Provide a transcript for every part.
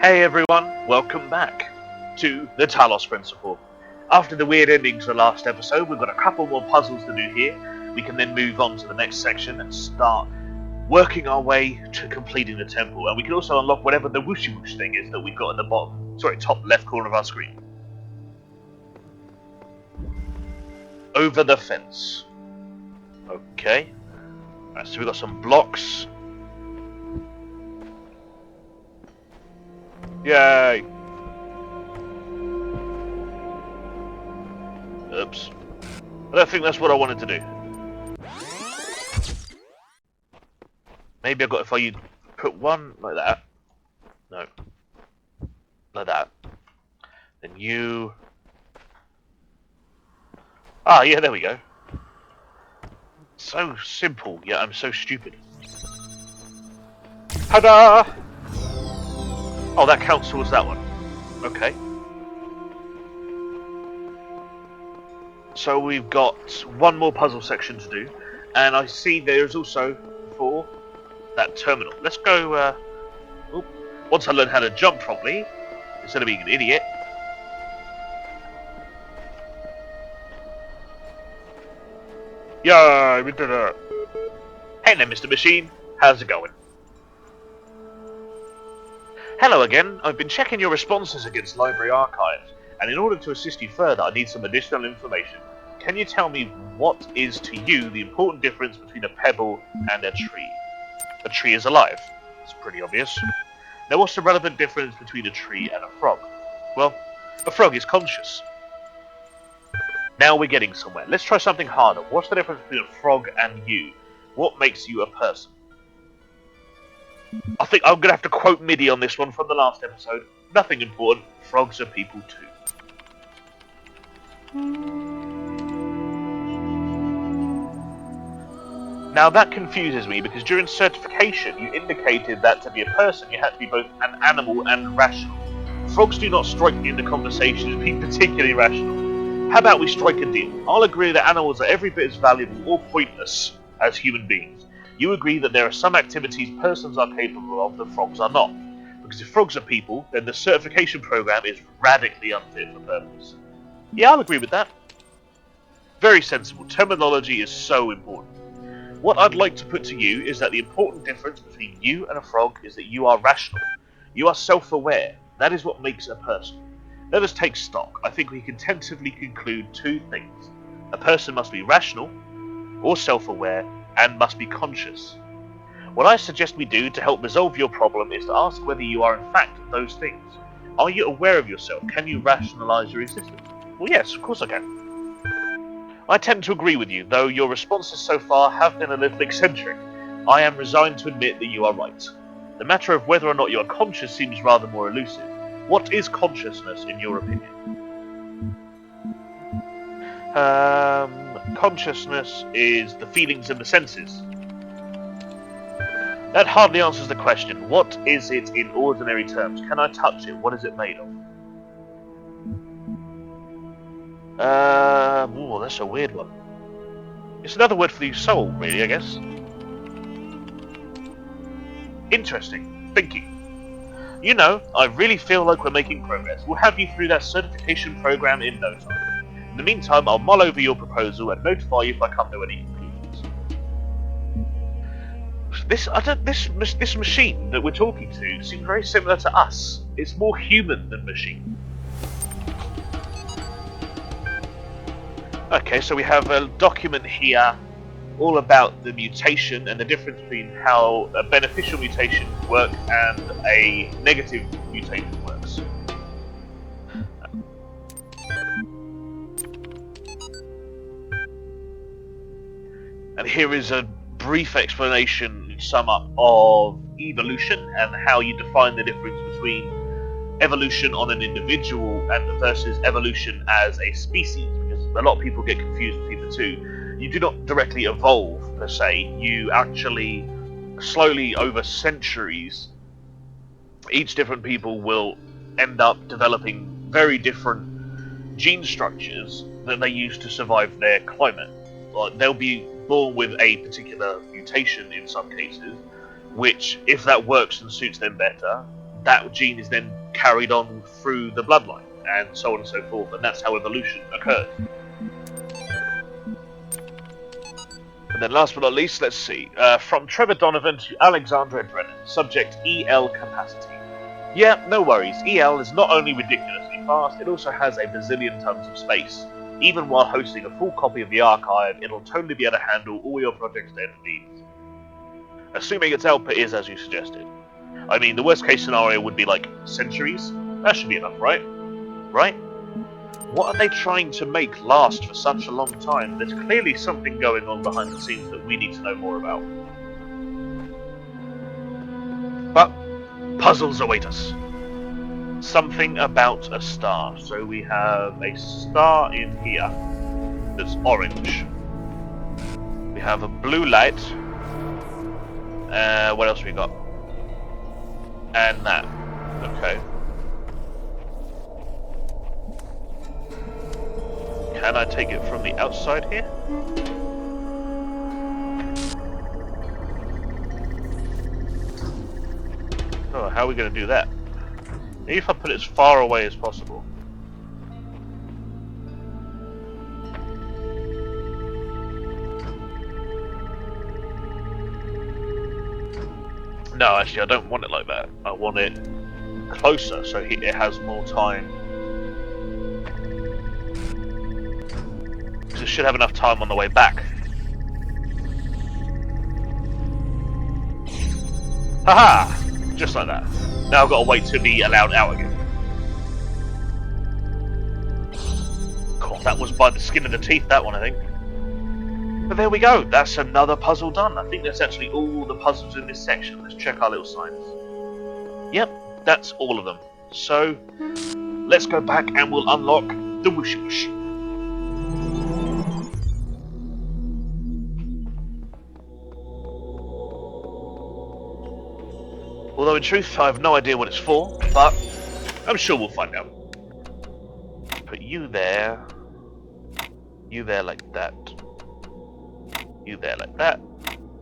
Hey everyone, welcome back to the Talos Principle. After the weird ending to the last episode, we've got a couple more puzzles to do here. We can then move on to the next section and start working our way to completing the temple. And we can also unlock whatever the whooshy whoosh thing is that we've got at the top left corner of our screen. Over the fence. Okay. Right, so we've got some blocks. Yay! Oops. I don't think that's what I wanted to do. Maybe if I put one like that. No. Like that. Then you... Ah, yeah, there we go. So simple, yet I'm so stupid. Ta-da! Oh, that counts towards that one. Okay. So we've got one more puzzle section to do, and I see there's also for that terminal. Let's go. Once I learn how to jump properly, instead of being an idiot. Yeah, we did it. Hey there, Mr. Machine. How's it going? Hello again. I've been checking your responses against library archives, and in order to assist you further, I need some additional information. Can you tell me what is to you the important difference between a pebble and a tree? A tree is alive. It's pretty obvious. Now, what's the relevant difference between a tree and a frog? Well, a frog is conscious. Now we're getting somewhere. Let's try something harder. What's the difference between a frog and you? What makes you a person? I think I'm going to have to quote MIDI on this one from the last episode. Nothing important. Frogs are people too. Now that confuses me because during certification you indicated that to be a person you had to be both an animal and rational. Frogs do not strike me in the conversation as being particularly rational. How about we strike a deal? I'll agree that animals are every bit as valuable or pointless as human beings. You agree that there are some activities persons are capable of that frogs are not. Because if frogs are people, then the certification program is radically unfit for purpose. Yeah, I'll agree with that. Very sensible. Terminology is so important. What I'd like to put to you is that the important difference between you and a frog is that you are rational. You are self-aware. That is what makes a person. Let us take stock. I think we can tentatively conclude two things. A person must be rational, or self-aware, and must be conscious. What I suggest we do to help resolve your problem is to ask whether you are in fact those things. Are you aware of yourself? Can you rationalize your existence? Well, yes, of course I can. I tend to agree with you, though your responses so far have been a little eccentric. I am resigned to admit that you are right. The matter of whether or not you are conscious seems rather more elusive. What is consciousness, in your opinion? Consciousness is the feelings and the senses. That hardly answers the question. What is it in ordinary terms? Can I touch it? What is it made of? That's a weird one. It's another word for the soul, really, I guess. Interesting. Thinking. You know, I really feel like we're making progress. We'll have you through that certification program in no time. In the meantime, I'll mull over your proposal and notify you if I come to any conclusions. This machine that we're talking to seems very similar to us. It's more human than machine. Okay, so we have a document here all about the mutation and the difference between how a beneficial mutation works and a negative mutation works. And here is a brief explanation, sum up, of evolution and how you define the difference between evolution on an individual and versus evolution as a species. A lot of people get confused between the two. You do not directly evolve, per se. You actually, slowly over centuries, each different people will end up developing very different gene structures that they use to survive their climate. Like, they'll be born with a particular mutation in some cases, which, if that works and suits them better, that gene is then carried on through the bloodline, and so on and so forth, and that's how evolution occurs. And then last but not least, let's see. From Trevor Donovan to Alexandra Drennan. Subject EL capacity. Yeah, no worries. EL is not only ridiculously fast, it also has a bazillion tons of space. Even while hosting a full copy of the archive, it'll totally be able to handle all your project's data needs. Assuming its output is as you suggested. I mean, the worst case scenario would be like centuries. That should be enough, right? Right? What are they trying to make last for such a long time? There's clearly something going on behind the scenes that we need to know more about. But puzzles await us. Something about a star. So we have a star in here that's orange. We have a blue light. What else we got? And that. Okay. Can I take it from the outside here? Oh, how are we going to do that? Maybe if I put it as far away as possible. No, actually, I don't want it like that. I want it closer, so it has more time. Because it should have enough time on the way back. Haha! Just like that. Now I've got to wait to be allowed out again. God, that was by the skin of the teeth, that one, I think. But there we go. That's another puzzle done. I think that's actually all the puzzles in this section. Let's check our little signs. Yep, that's all of them. So, let's go back and we'll unlock the whoosh whoosh. Although in truth, I have no idea what it's for, but I'm sure we'll find out. Put you there like that, you there like that,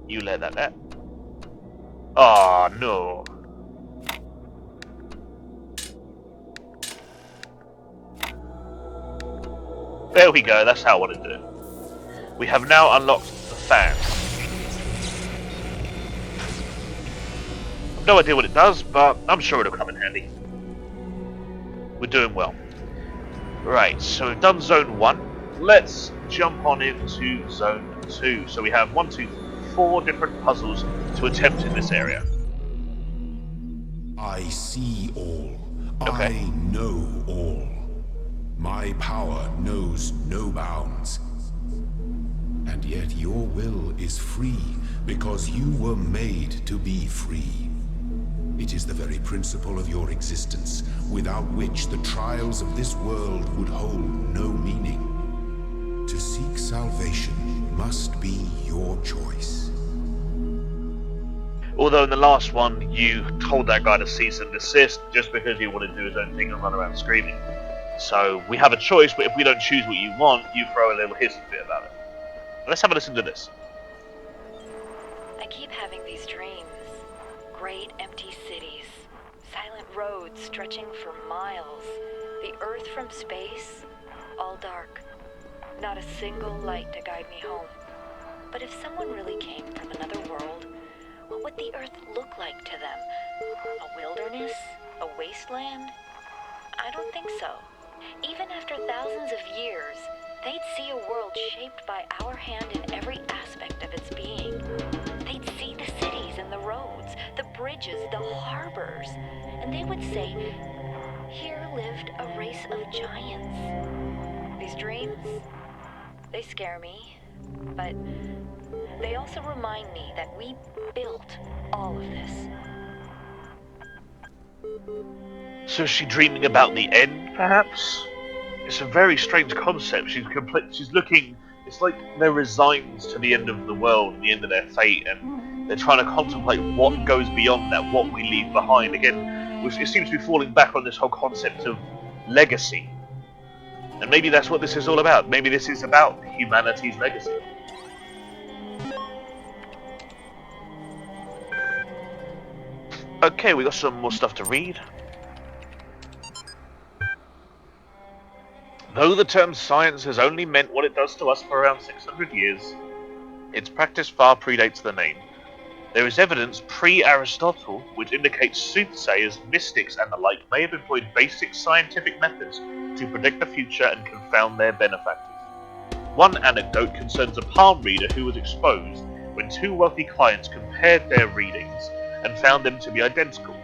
you there like that. Ah, no. There we go, that's how I want to do it. We have now unlocked the fan. No idea what it does, but I'm sure it'll come in handy. We're doing well. Right, so we've done Zone 1. Let's jump on into Zone 2. So we have 4 different puzzles to attempt in this area. I see all. Okay. I know all. My power knows no bounds. And yet your will is free because you were made to be free. It is the very principle of your existence, without which the trials of this world would hold no meaning. To seek salvation must be your choice. Although in the last one, you told that guy to cease and desist just because he wanted to do his own thing and run around screaming. So we have a choice, but if we don't choose what you want, you throw a little hissy fit about it. Let's have a listen to this. I keep having these dreams. Great empty cities, silent roads stretching for miles, the Earth from space, all dark. Not a single light to guide me home. But if someone really came from another world, what would the Earth look like to them? A wilderness? A wasteland? I don't think so. Even after thousands of years, they'd see a world shaped by our hand in every aspect of its being. They'd see the cities and the roads, the bridges, the harbors, and they would say, here lived a race of giants. These dreams, they scare me, but they also remind me that we built all of this. So is she dreaming about the end, perhaps? It's a very strange concept. She's looking. It's like they're resigned to the end of the world, the end of their fate, and they're trying to contemplate what goes beyond that, what we leave behind. Again, it seems to be falling back on this whole concept of legacy. And maybe that's what this is all about. Maybe this is about humanity's legacy. Okay, we got some more stuff to read. Though the term science has only meant what it does to us for around 600 years, its practice far predates the name. There is evidence pre-Aristotle which indicates soothsayers, mystics, and the like may have employed basic scientific methods to predict the future and confound their benefactors. One anecdote concerns a palm reader who was exposed when two wealthy clients compared their readings and found them to be identical.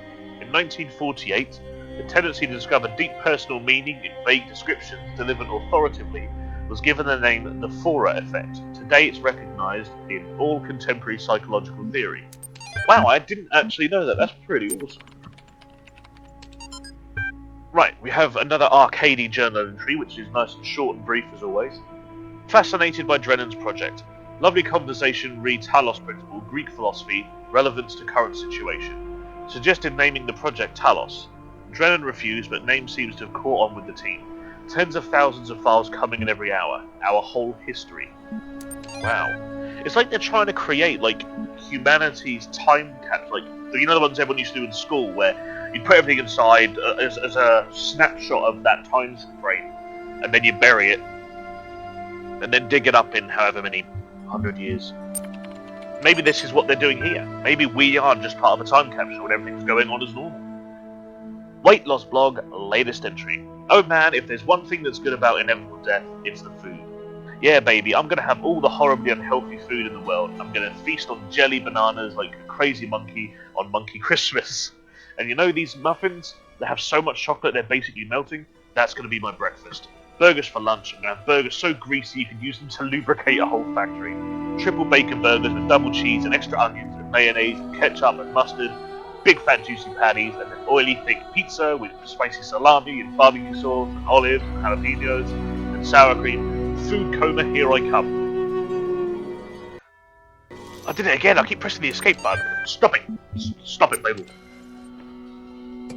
In 1948, the tendency to discover deep personal meaning in vague descriptions delivered authoritatively was given the name the Forer effect. Today it's recognized in all contemporary psychological theory. Wow, I didn't actually know that. That's pretty awesome. Right, we have another arcadey journal entry, which is nice and short and brief as always. Fascinated by Drennan's project. Lovely conversation re Talos Principle, Greek philosophy, relevance to current situation. Suggested naming the project Talos. Drennan refused, but name seems to have caught on with the team. Tens of thousands of files coming in every hour. Our whole history. Wow. It's like they're trying to create, like, humanity's time capsule. Like, you know the ones everyone used to do in school, where you put everything inside as a snapshot of that time frame, and then you bury it, and then dig it up in however many 100 years. Maybe this is what they're doing here. Maybe we are just part of a time capsule and everything's going on as normal. Weight loss blog, latest entry. Oh man, if there's one thing that's good about inevitable death, it's the food. Yeah, baby, I'm gonna have all the horribly unhealthy food in the world. I'm gonna feast on jelly bananas like a crazy monkey on Monkey Christmas. And you know these muffins that have so much chocolate they're basically melting? That's gonna be my breakfast. Burgers for lunch. I'm gonna have burgers so greasy you could use them to lubricate a whole factory. Triple bacon burgers with double cheese and extra onions and mayonnaise and ketchup and mustard. Big fat juicy patties and an oily thick pizza with spicy salami and barbecue sauce and olives and jalapenos and sour cream. Food coma, here I come. I did it again, I keep pressing the escape button. Stop it. Stop it, Babel.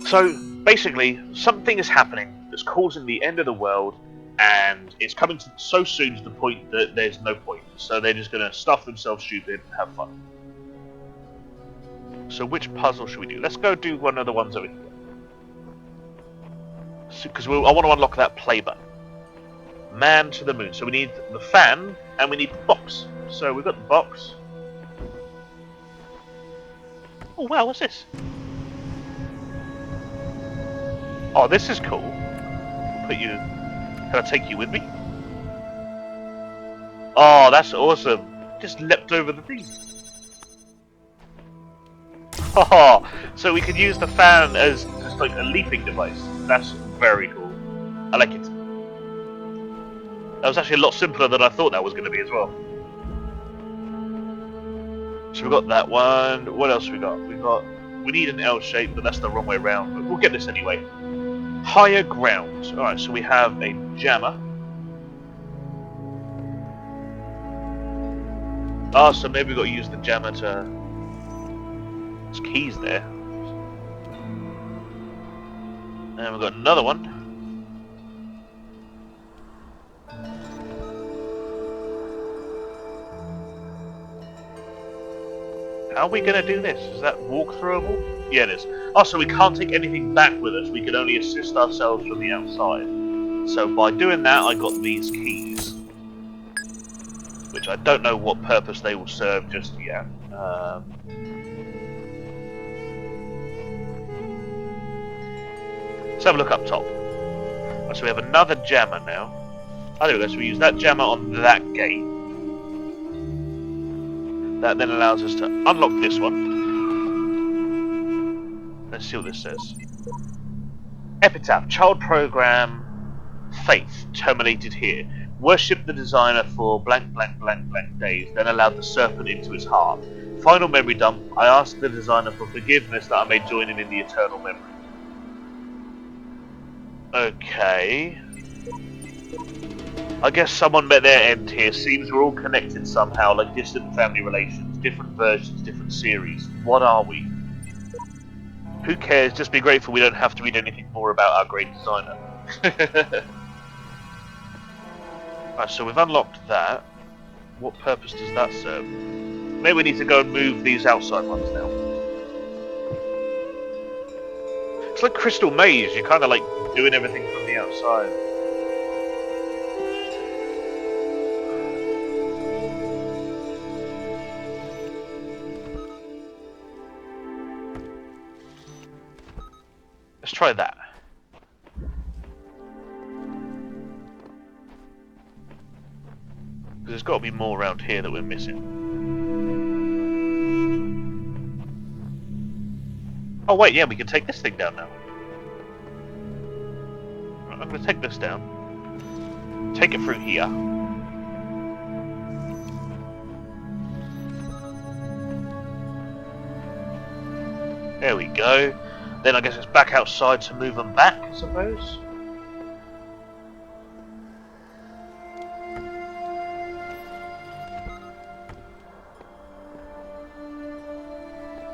So, basically, something is happening that's causing the end of the world, and it's coming so soon to the point that there's no point. So they're just going to stuff themselves stupid and have fun. So which puzzle should we do? Let's go do one of the ones over here. Because I want to unlock that play button. Man to the moon. So we need the fan, and we need the box. So we've got the box. Oh wow, what's this? Oh, this is cool. We'll put you... Can I take you with me? Oh, that's awesome. Just leapt over the thing. Oh, so we can use the fan as just like a leaping device. That's very cool. I like it. That was actually a lot simpler than I thought that was going to be as well. So we got that one. What else we got? We need an L shape, but that's the wrong way around. But we'll get this anyway. Higher ground. Alright, so we have a jammer. Oh, so maybe we've got to use the jammer to... There's keys there. And we've got another one. How are we going to do this? Is that walk-throwable? Yeah, it is. Oh, so we can't take anything back with us. We can only assist ourselves from the outside. So by doing that, I got these keys. Which I don't know what purpose they will serve just yet. Let's have a look up top. So we have another jammer now. Oh, there we go. So we use that jammer on that gate. That then allows us to unlock this one. Let's see what this says. Epitaph, child program, faith, terminated here. Worshipped the designer for blank blank blank blank days, then allowed the serpent into his heart. Final memory dump, I asked the designer for forgiveness that I may join him in the eternal memory. Okay. I guess someone met their end here. Seems we're all connected somehow, like distant family relations, different versions, different series. What are we? Who cares? Just be grateful we don't have to read anything more about our great designer. Right, so we've unlocked that. What purpose does that serve? Maybe we need to go and move these outside ones now. It's like Crystal Maze. You're kind of like doing everything from the outside. Let's try that. There's got to be more around here that we're missing. Oh wait, yeah, we can take this thing down now. Right, I'm going to take this down. Take it through here. There we go. Then I guess it's back outside to move them back, I suppose.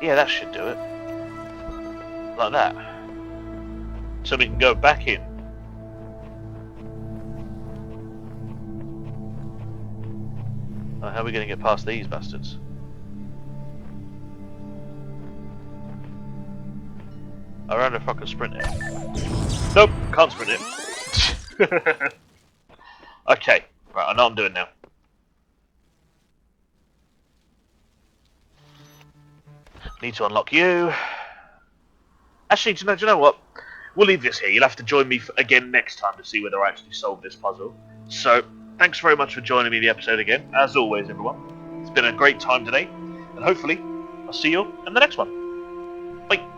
Yeah, that should do it. Like that. So we can go back in. Oh, how are we going to get past these bastards? I wonder if I can sprint it. Nope, can't sprint it. Okay, right, I know what I'm doing now. Need to unlock you. Actually, do you know what? We'll leave this here. You'll have to join me again next time to see whether I actually solve this puzzle. So, thanks very much for joining me in the episode again. As always, everyone. It's been a great time today. And hopefully, I'll see you in the next one. Bye.